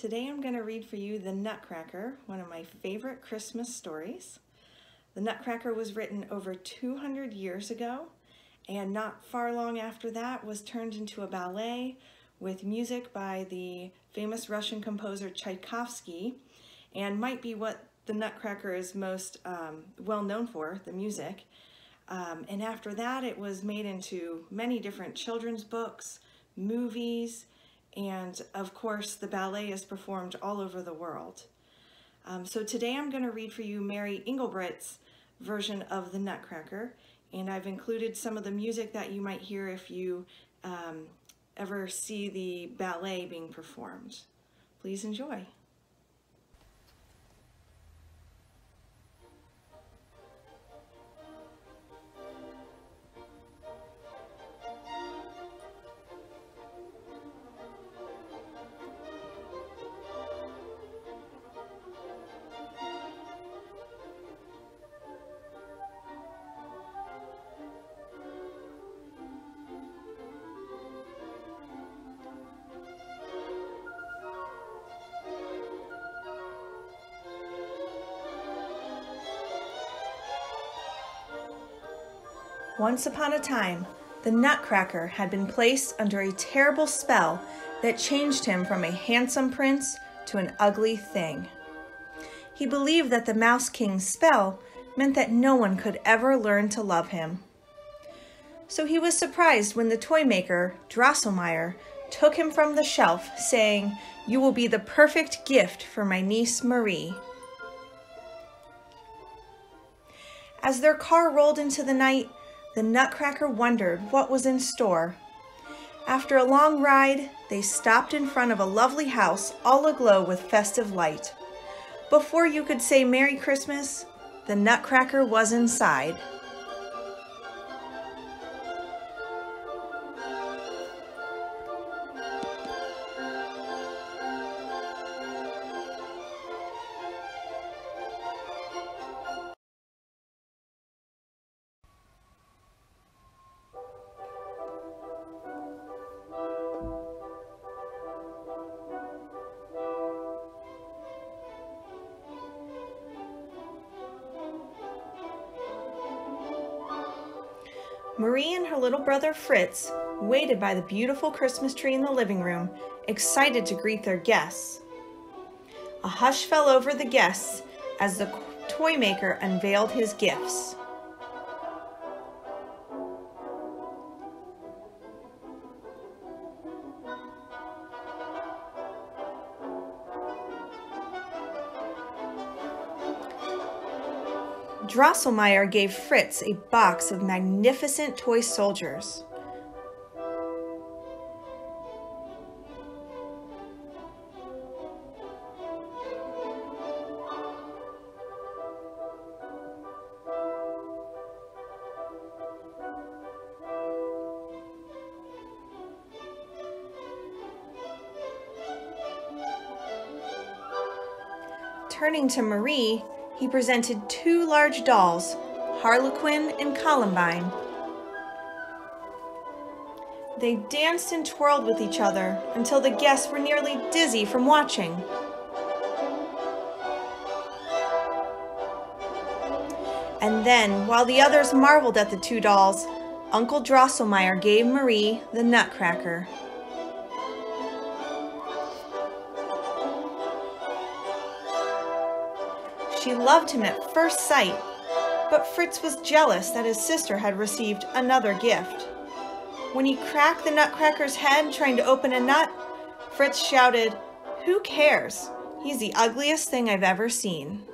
Today I'm going to read for you The Nutcracker, one of my favorite Christmas stories. The Nutcracker was written over 200 years ago, and not far long after that was turned into a ballet with music by the famous Russian composer Tchaikovsky, and might be what the Nutcracker is most well known for, the music. And after that it was made into many different children's books, movies, and of course the ballet is performed all over the world. So today I'm going to read for you Mary Engelbreit's version of the Nutcracker, and I've included some of the music that you might hear if you ever see the ballet being performed. Please enjoy. Once upon a time, the Nutcracker had been placed under a terrible spell that changed him from a handsome prince to an ugly thing. He believed that the Mouse King's spell meant that no one could ever learn to love him. So he was surprised when the toy maker, Drosselmeyer, took him from the shelf, saying, "You will be the perfect gift for my niece Marie." As their car rolled into the night, the Nutcracker wondered what was in store. After a long ride, they stopped in front of a lovely house all aglow with festive light. Before you could say Merry Christmas, the Nutcracker was inside. Marie and her little brother Fritz waited by the beautiful Christmas tree in the living room, excited to greet their guests. A hush fell over the guests as the toy maker unveiled his gifts. Drosselmeyer gave Fritz a box of magnificent toy soldiers. Turning to Marie, he presented two large dolls, Harlequin and Columbine. They danced and twirled with each other until the guests were nearly dizzy from watching. And then, while the others marveled at the two dolls, Uncle Drosselmeyer gave Marie the Nutcracker. She loved him at first sight, but Fritz was jealous that his sister had received another gift. When he cracked the Nutcracker's head trying to open a nut, Fritz shouted, "Who cares? He's the ugliest thing I've ever seen."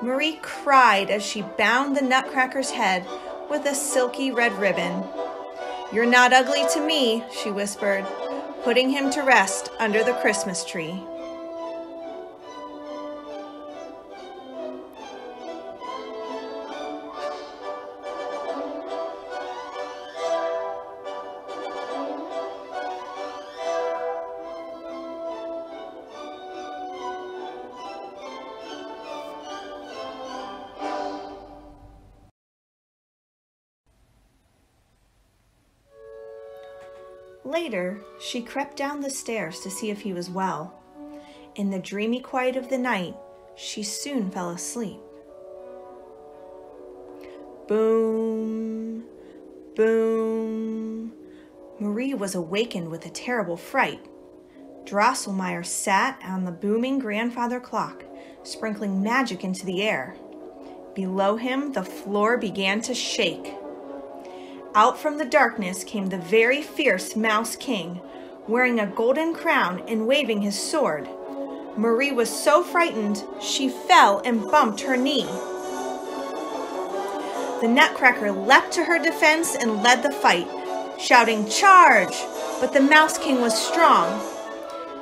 Marie cried as she bound the Nutcracker's head with a silky red ribbon. "You're not ugly to me," she whispered, putting him to rest under the Christmas tree. Later, she crept down the stairs to see if he was well. In the dreamy quiet of the night, she soon fell asleep. Boom, boom. Marie was awakened with a terrible fright. Drosselmeyer sat on the booming grandfather clock, sprinkling magic into the air. Below him, the floor began to shake. Out from the darkness came the very fierce Mouse King, wearing a golden crown and waving his sword. Marie was so frightened, she fell and bumped her knee. The Nutcracker leapt to her defense and led the fight, shouting, "Charge!" But the Mouse King was strong.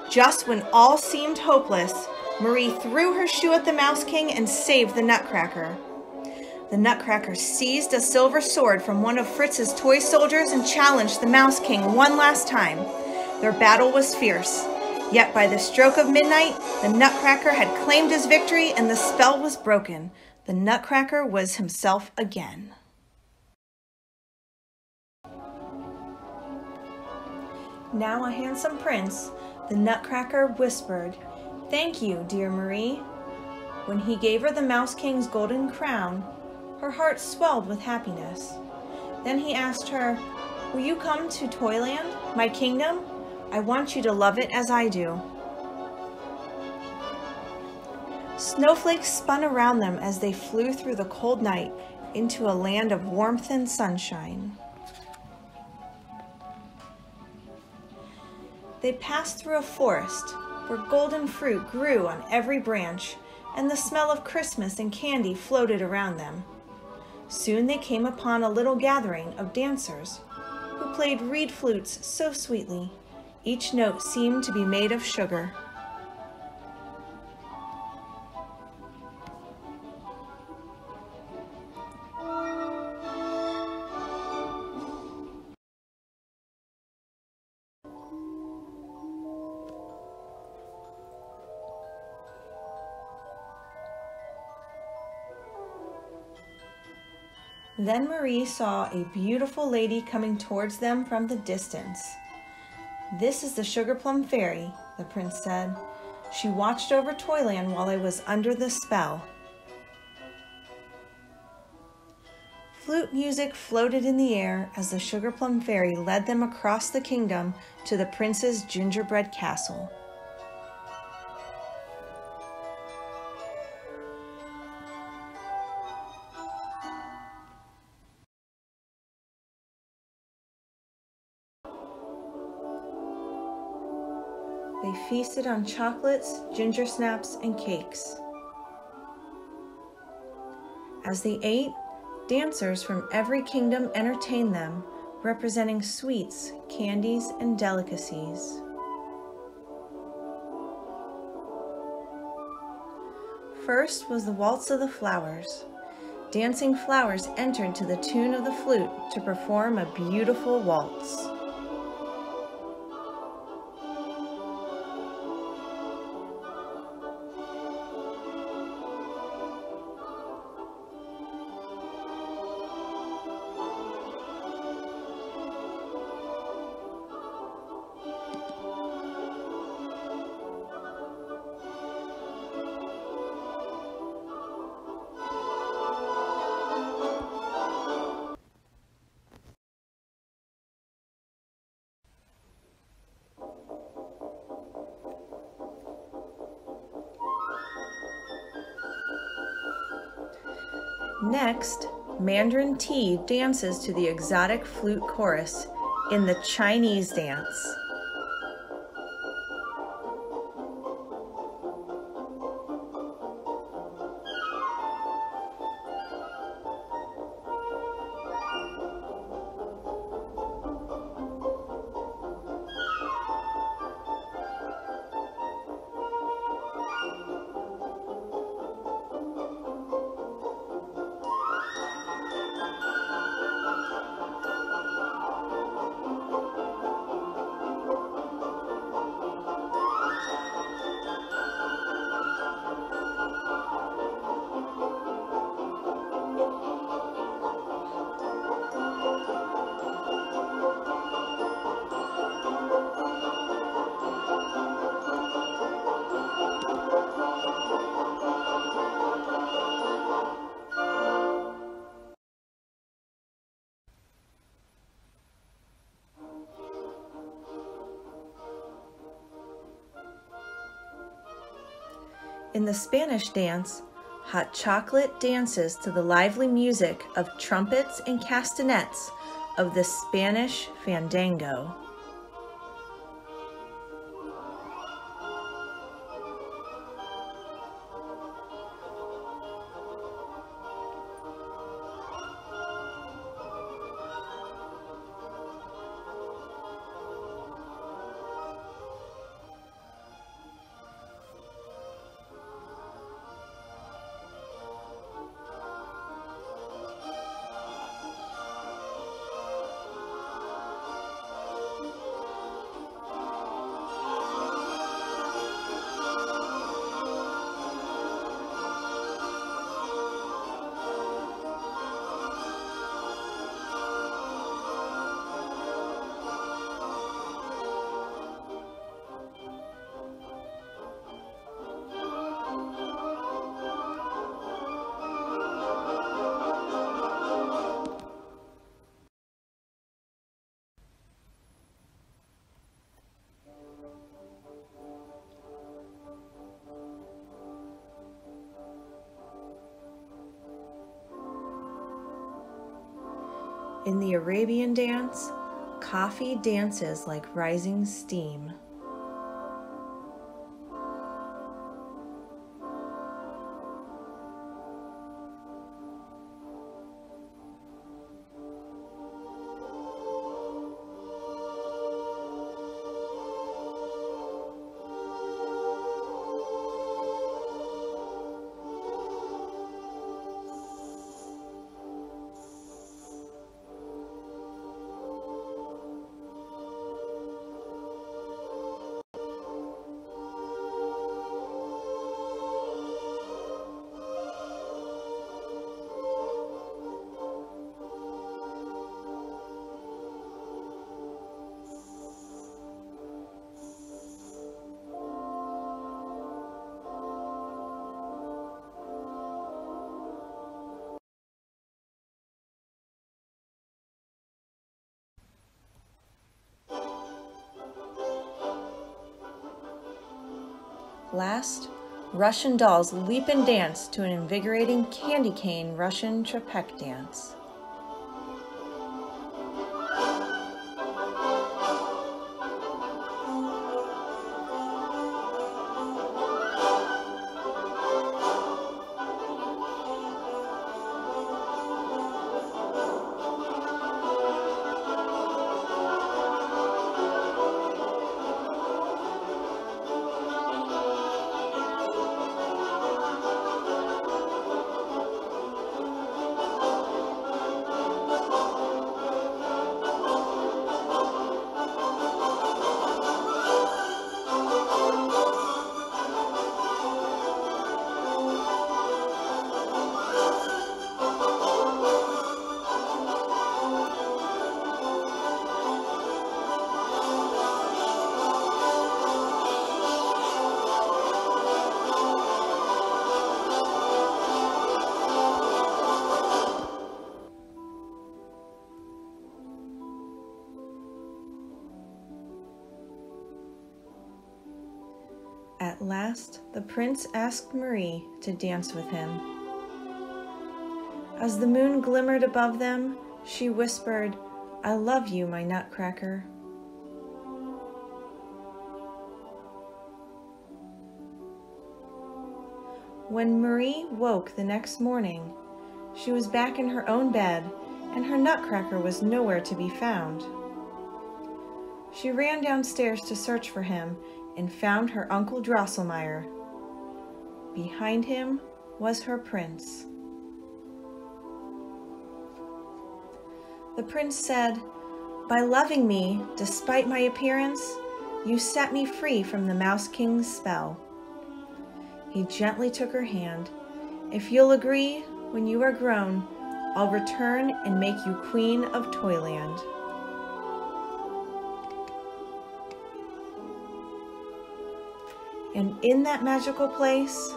Just when all seemed hopeless, Marie threw her shoe at the Mouse King and saved the Nutcracker. The Nutcracker seized a silver sword from one of Fritz's toy soldiers and challenged the Mouse King one last time. Their battle was fierce. Yet by the stroke of midnight, the Nutcracker had claimed his victory and the spell was broken. The Nutcracker was himself again. Now a handsome prince, the Nutcracker whispered, "Thank you, dear Marie." When he gave her the Mouse King's golden crown, her heart swelled with happiness. Then he asked her, "Will you come to Toyland, my kingdom? I want you to love it as I do." Snowflakes spun around them as they flew through the cold night into a land of warmth and sunshine. They passed through a forest where golden fruit grew on every branch, and the smell of Christmas and candy floated around them. Soon they came upon a little gathering of dancers who played reed flutes so sweetly. Each note seemed to be made of sugar. Then Marie saw a beautiful lady coming towards them from the distance. "This is the Sugar Plum Fairy," the prince said. "She watched over Toyland while I was under the spell." Flute music floated in the air as the Sugar Plum Fairy led them across the kingdom to the prince's gingerbread castle. They feasted on chocolates, ginger snaps, and cakes. As they ate, dancers from every kingdom entertained them, representing sweets, candies, and delicacies. First was the Waltz of the Flowers. Dancing flowers entered to the tune of the flute to perform a beautiful waltz. Next, Mandarin Tea dances to the exotic flute chorus in the Chinese dance. In the Spanish dance, Hot Chocolate dances to the lively music of trumpets and castanets of the Spanish fandango. In the Arabian dance, coffee dances like rising steam. Last, Russian dolls leap and dance to an invigorating candy cane Russian trepec dance. At last, the prince asked Marie to dance with him. As the moon glimmered above them, she whispered, "I love you, my Nutcracker." When Marie woke the next morning, she was back in her own bed, and her Nutcracker was nowhere to be found. She ran downstairs to search for him and found her Uncle Drosselmeyer. Behind him was her prince. The prince said, "By loving me, despite my appearance, you set me free from the Mouse King's spell." He gently took her hand. "If you'll agree, when you are grown, I'll return and make you Queen of Toyland." And in that magical place,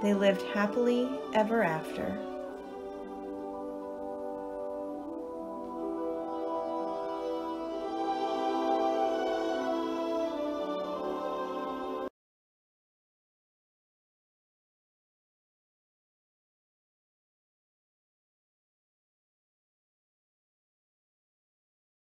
they lived happily ever after.